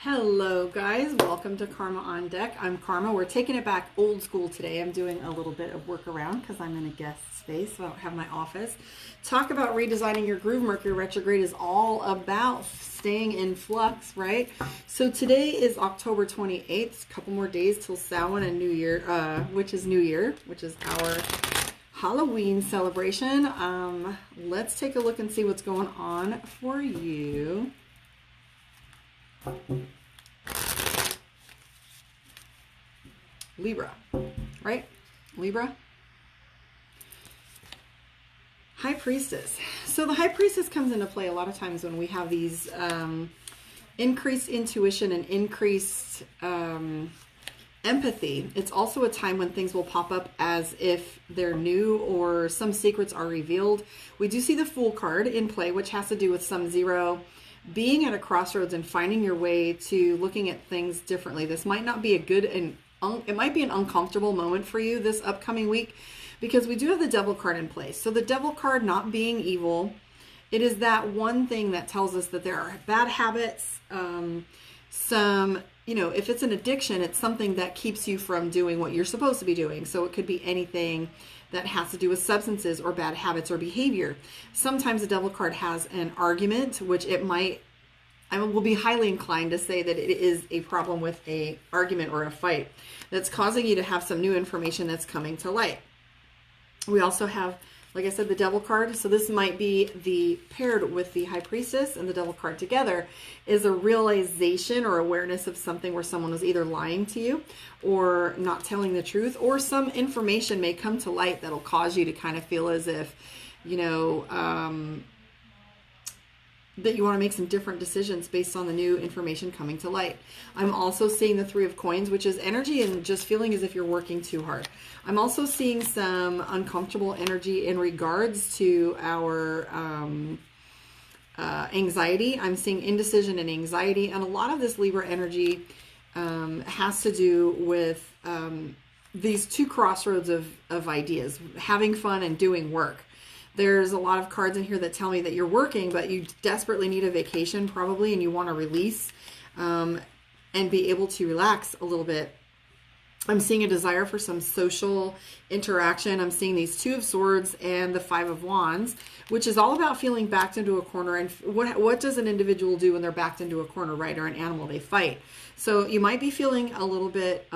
Hello guys, welcome to Karma on Deck. I'm Karma. We're taking it back old school today. I'm doing a little bit of work around because I'm in a guest space, so I don't have my office. Talk about redesigning your groove. Mercury retrograde is all about staying in flux, right? So today is October 28th, a couple more days till Samhain and New Year, which is our Halloween celebration. Let's take a look and see what's going on for you. Libra, right? Libra. High Priestess. So the High Priestess comes into play a lot of times when we have these increased intuition and increased empathy. It's also a time when things will pop up as if they're new or some secrets are revealed. We do see the Fool card in play, which has to do with some zero being at a crossroads and finding your way to looking at things differently. This might not be a good and it might be an uncomfortable moment for you this upcoming week because we do have the Devil card in place. So the Devil card not being evil, it is that one thing that tells us that there are bad habits, if it's an addiction, it's something that keeps you from doing what you're supposed to be doing. So it could be anything that has to do with substances or bad habits or behavior. Sometimes the Devil card has an argument, which I will be highly inclined to say that it is a problem with a argument or a fight that's causing you to have some new information that's coming to light. We also have, like I said, the Devil card. So this might be paired with the High Priestess and the Devil card together is a realization or awareness of something where someone was either lying to you or not telling the truth, or some information may come to light that'll cause you to kind of feel as if, that you want to make some different decisions based on the new information coming to light. I'm also seeing the Three of Coins, which is energy and just feeling as if you're working too hard. I'm also seeing some uncomfortable energy in regards to our anxiety. I'm seeing indecision and anxiety, and a lot of this Libra energy has to do with these two crossroads of ideas, having fun and doing work. There's a lot of cards in here that tell me that you're working, but you desperately need a vacation probably, and you want to release and be able to relax a little bit. I'm seeing a desire for some social interaction. I'm seeing these Two of Swords and the Five of Wands, which is all about feeling backed into a corner. And what does an individual do when they're backed into a corner, right? Or an animal, they fight. So you might be feeling a little bit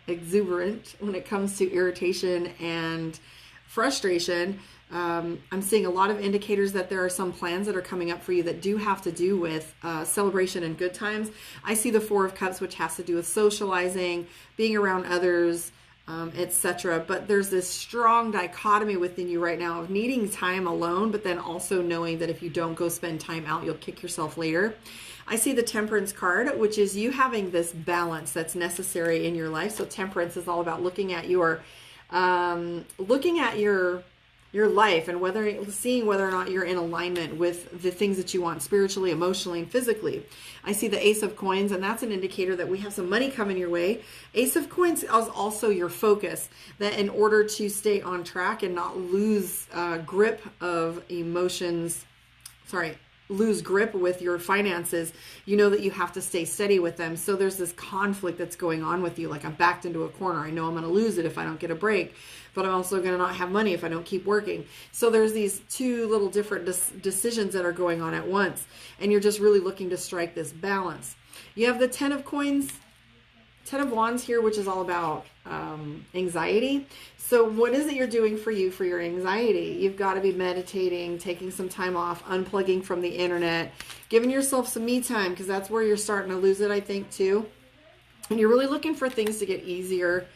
exuberant when it comes to irritation and frustration. I'm seeing a lot of indicators that there are some plans that are coming up for you that do have to do with celebration and good times. I see the Four of Cups, which has to do with socializing, being around others, etc. But there's this strong dichotomy within you right now of needing time alone, but then also knowing that if you don't go spend time out, you'll kick yourself later. I see the Temperance card, which is you having this balance that's necessary in your life. So Temperance is all about looking at your life and seeing whether or not you're in alignment with the things that you want spiritually, emotionally, and physically. I see the Ace of Coins, and that's an indicator that we have some money coming your way. Ace of Coins is also your focus, that in order to stay on track and not lose grip with your finances, you know that you have to stay steady with them. So there's this conflict that's going on with you. Like, I'm backed into a corner. I know I'm going to lose it if I don't get a break, but I'm also going to not have money if I don't keep working. So there's these two little different decisions that are going on at once, and you're just really looking to strike this balance. You have the Ten of Wands here, which is all about anxiety. So what is it you're doing for your anxiety? You've got to be meditating, taking some time off, unplugging from the internet, giving yourself some me time, because that's where you're starting to lose it, I think, too. And you're really looking for things to get easier.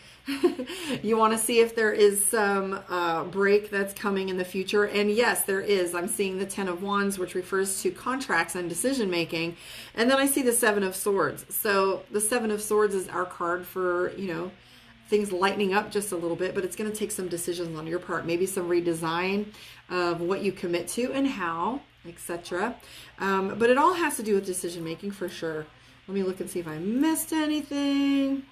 You want to see if there is some break that's coming in the future. And yes, there is. I'm seeing the Ten of Wands, which refers to contracts and decision making. And then I see the Seven of Swords. So the Seven of Swords is our card for, things lightening up just a little bit, but it's going to take some decisions on your part. Maybe some redesign of what you commit to and how, etc. But it all has to do with decision making for sure. Let me look and see if I missed anything.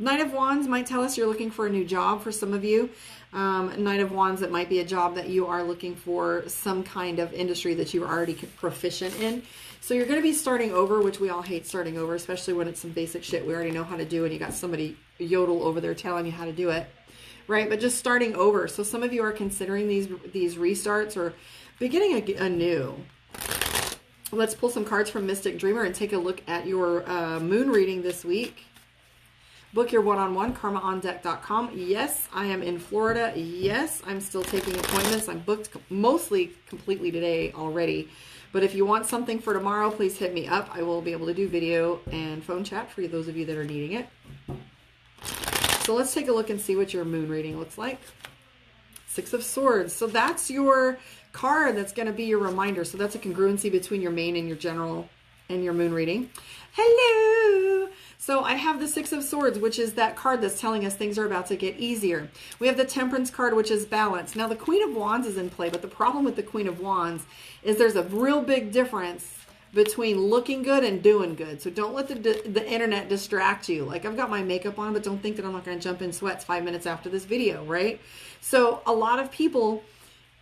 Knight of Wands might tell us you're looking for a new job for some of you. Knight of Wands, it might be a job that you are looking for, some kind of industry that you're already proficient in. So you're going to be starting over, which we all hate starting over, especially when it's some basic shit we already know how to do and you got somebody yodel over there telling you how to do it, right? But just starting over. So some of you are considering these restarts or beginning anew. Let's pull some cards from Mystic Dreamer and take a look at your moon reading this week. Book your one-on-one, karmaondeck.com. Yes, I am in Florida. Yes, I'm still taking appointments. I'm booked mostly completely today already. But if you want something for tomorrow, please hit me up. I will be able to do video and phone chat for those of you that are needing it. So let's take a look and see what your moon reading looks like. Six of Swords. So that's your card that's going to be your reminder. So that's a congruency between your main and your general and your moon reading. Hello. So I have the Six of Swords, which is that card that's telling us things are about to get easier. We have the Temperance card, which is balance. Now the Queen of Wands is in play, but the problem with the Queen of Wands is there's a real big difference between looking good and doing good. So don't let the internet distract you. Like, I've got my makeup on, but don't think that I'm not going to jump in sweats 5 minutes after this video, right? So a lot of people,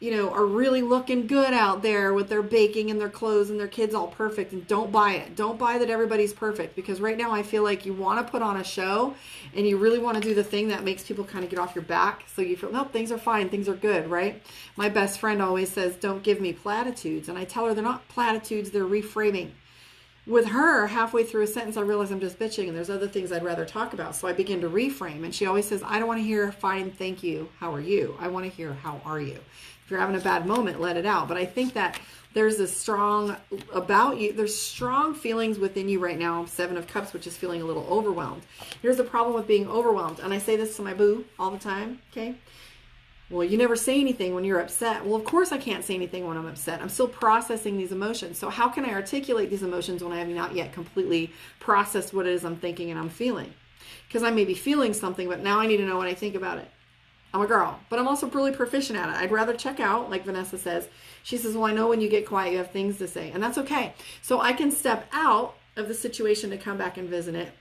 you know, are really looking good out there with their baking and their clothes and their kids all perfect, and don't buy it. Don't buy that everybody's perfect, because right now I feel like you want to put on a show and you really want to do the thing that makes people kind of get off your back. So you feel, no, things are fine. Things are good, right? My best friend always says, don't give me platitudes. And I tell her they're not platitudes, they're reframing. With her, halfway through a sentence, I realize I'm just bitching and there's other things I'd rather talk about. So I begin to reframe. And she always says, I don't want to hear, fine, thank you, how are you? I want to hear, how are you? If you're having a bad moment, let it out. But I think that there's a strong, about you, there's strong feelings within you right now. Seven of Cups, which is feeling a little overwhelmed. Here's the problem with being overwhelmed. And I say this to my boo all the time, okay? Well, you never say anything when you're upset. Well, of course I can't say anything when I'm upset. I'm still processing these emotions. So how can I articulate these emotions when I have not yet completely processed what it is I'm thinking and I'm feeling? Because I may be feeling something, but now I need to know what I think about it. I'm a girl, but I'm also really proficient at it. I'd rather check out, like Vanessa says. She says, well, I know when you get quiet, you have things to say. And that's okay. So I can step out of the situation to come back and visit it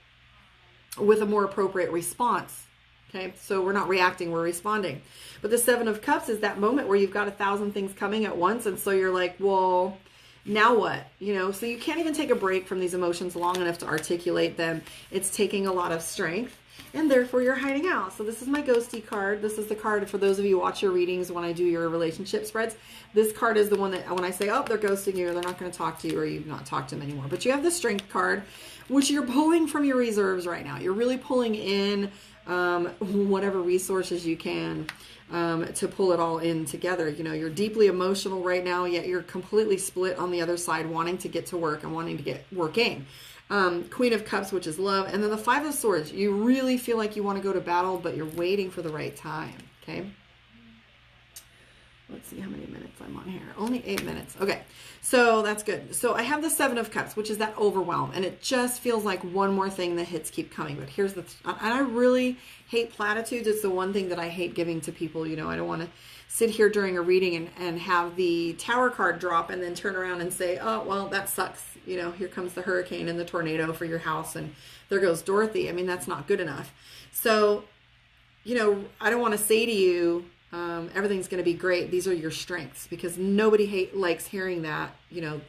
with a more appropriate response. Okay, so we're not reacting, we're responding. But the Seven of Cups is that moment where you've got 1,000 things coming at once. And so you're like, well, now what? You know, so you can't even take a break from these emotions long enough to articulate them. It's taking a lot of strength. And therefore you're hiding out. So this is my ghosty card. This is the card for those of you who watch your readings when I do your relationship spreads. This card is the one that when I say, oh, they're ghosting you, or they're not going to talk to you, or you've not talked to them anymore. But you have the Strength card, which you're pulling from your reserves right now. You're really pulling in whatever resources you can to pull it all in together. You know, you're deeply emotional right now, yet you're completely split on the other side, wanting to get to work and wanting to get working. Queen of Cups, which is love. And then the Five of Swords. You really feel like you want to go to battle, but you're waiting for the right time. Okay. Let's see how many minutes I'm on here. Only 8 minutes. Okay. So that's good. So I have the Seven of Cups, which is that overwhelm. And it just feels like one more thing. The hits keep coming. But here's the, and I really hate platitudes. It's the one thing that I hate giving to people. You know, I don't want to sit here during a reading and have the Tower card drop and then turn around and say, oh, well, that sucks. You know, here comes the hurricane and the tornado for your house, and there goes Dorothy. I mean, that's not good enough. So, you know, I don't want to say to you, everything's going to be great. These are your strengths, because nobody likes hearing that, you know,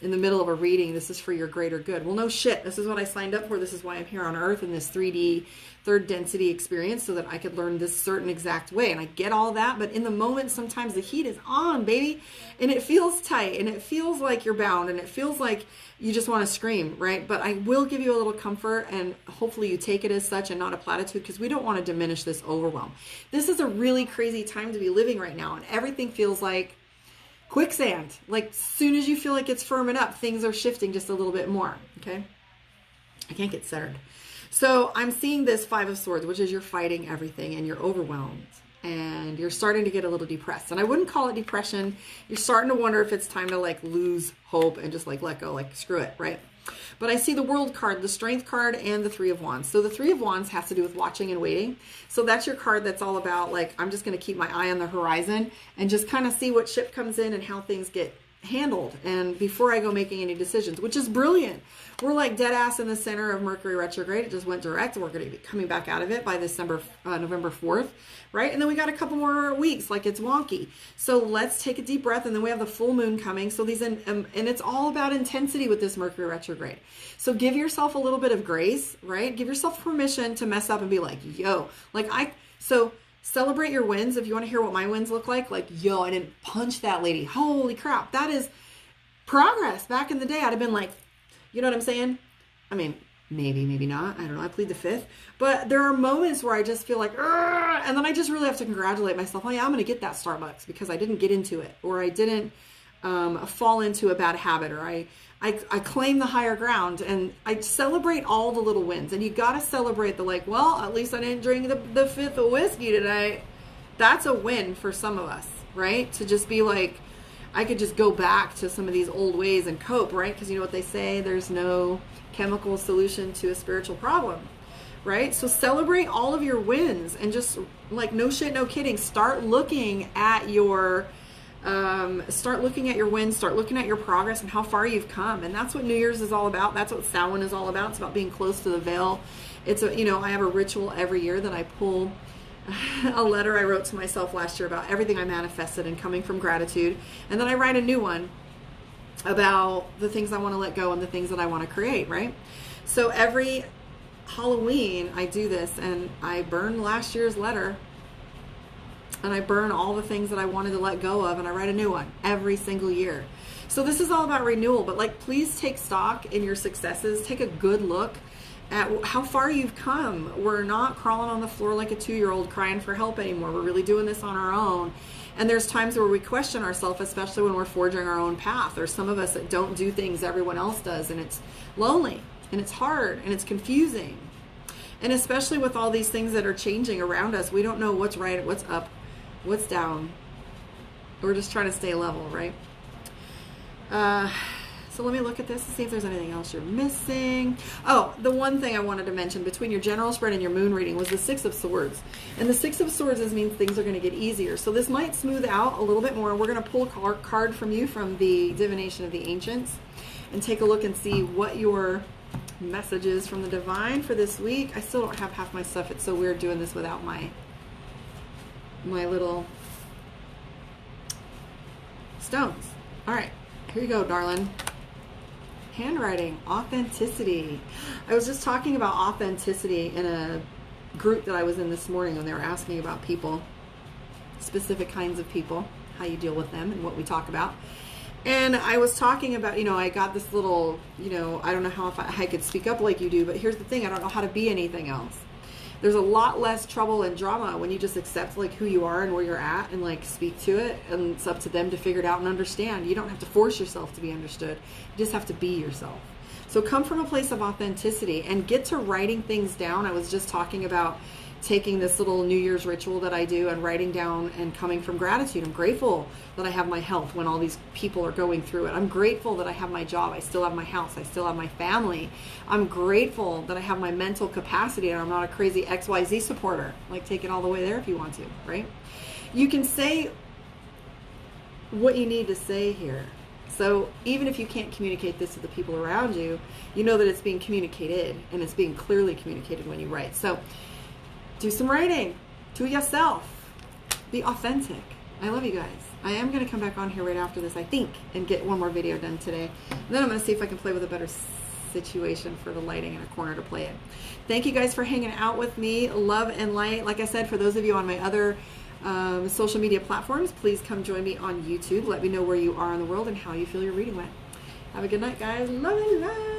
in the middle of a reading. This is for your greater good. Well, no shit. This is what I signed up for. This is why I'm here on Earth in this 3D, third density experience, so that I could learn this certain exact way. And I get all that, but in the moment, sometimes the heat is on, baby, and it feels tight, and it feels like you're bound, and it feels like you just want to scream, right? But I will give you a little comfort, and hopefully you take it as such and not a platitude, because we don't want to diminish this overwhelm. This is a really crazy time to be living right now, and everything feels like quicksand. Like, as soon as you feel like it's firming up, things are shifting just a little bit more, okay? I can't get centered. So I'm seeing this Five of Swords, which is you're fighting everything and you're overwhelmed and you're starting to get a little depressed. And I wouldn't call it depression. You're starting to wonder if it's time to like lose hope and just like let go, like screw it, right? But I see the World card, the Strength card, and the Three of Wands. So the Three of Wands has to do with watching and waiting. So that's your card that's all about like, I'm just going to keep my eye on the horizon and just kind of see what ship comes in and how things get handled and before I go making any decisions, which is brilliant. We're like dead ass in the center of Mercury retrograde. It just went direct. We're going to be coming back out of it by November 4th, right? And then we got a couple more weeks, like it's wonky. So let's take a deep breath, and then we have the full moon coming. So and it's all about intensity with this Mercury retrograde. So give yourself a little bit of grace, right? Give yourself permission to mess up and be like, yo, so celebrate your wins. If you want to hear what my wins look like, yo, I didn't punch that lady. Holy crap. That is progress. Back in the day, I'd have been like, you know what I'm saying? I mean, maybe not. I don't know. I plead the fifth. But there are moments where I just feel like, and then I just really have to congratulate myself. Oh yeah, I'm going to get that Starbucks because I didn't get into it, or I didn't fall into a bad habit, or I claim the higher ground, and I celebrate all the little wins. And you got to celebrate the well, at least I didn't drink the fifth of whiskey today. That's a win for some of us, right? To just be like, I could just go back to some of these old ways and cope, right? Because you know what they say, there's no chemical solution to a spiritual problem, right? So celebrate all of your wins and just no shit, no kidding. Start looking at your wins, start looking at your progress and how far you've come. And that's what New Year's is all about. That's what Samhain is all about. It's about being close to the veil. I have a ritual every year that I pull a letter I wrote to myself last year about everything I manifested and coming from gratitude. And then I write a new one about the things I want to let go and the things that I want to create, right? So every Halloween I do this, and I burn last year's letter, and I burn all the things that I wanted to let go of, and I write a new one every single year. So this is all about renewal, but please take stock in your successes. Take a good look at how far you've come. We're not crawling on the floor like a 2-year-old crying for help anymore. We're really doing this on our own. And there's times where we question ourselves, especially when we're forging our own path. There's some of us that don't do things everyone else does, and it's lonely, and it's hard, and it's confusing. And especially with all these things that are changing around us, we don't know what's right, what's up, what's down. We're just trying to stay level, right? So let me look at this and see if there's anything else you're missing. Oh, the one thing I wanted to mention between your general spread and your moon reading was the Six of Swords. And the Six of Swords means things are going to get easier. So this might smooth out a little bit more. We're going to pull a card from you from the Divination of the Ancients and take a look and see what your message is from the divine for this week. I still don't have half my stuff. It's so weird doing this without my little stones. All right, here you go, darling. Handwriting, authenticity. I was just talking about authenticity in a group that I was in this morning when they were asking about people, specific kinds of people, how you deal with them and what we talk about. And I was talking about, I got this little, I don't know how if I could speak up like you do, but here's the thing, I don't know how to be anything else. There's a lot less trouble and drama when you just accept who you are and where you're at and speak to it, and it's up to them to figure it out and understand. You don't have to force yourself to be understood. You just have to be yourself. So come from a place of authenticity and get to writing things down. I was just talking about taking this little New Year's ritual that I do and writing down and coming from gratitude. I'm grateful that I have my health when all these people are going through it. I'm grateful that I have my job. I still have my house. I still have my family. I'm grateful that I have my mental capacity and I'm not a crazy XYZ supporter. Take it all the way there if you want to, right? You can say what you need to say here. So even if you can't communicate this to the people around you, you know that it's being communicated, and it's being clearly communicated when you write. So do some writing to yourself. Be authentic. I love you guys. I am going to come back on here right after this, I think, and get one more video done today. And then I'm going to see if I can play with a better situation for the lighting in a corner to play it. Thank you guys for hanging out with me. Love and light. Like I said, for those of you on my other social media platforms, please come join me on YouTube. Let me know where you are in the world and how you feel your reading went. Have a good night, guys. Love and light.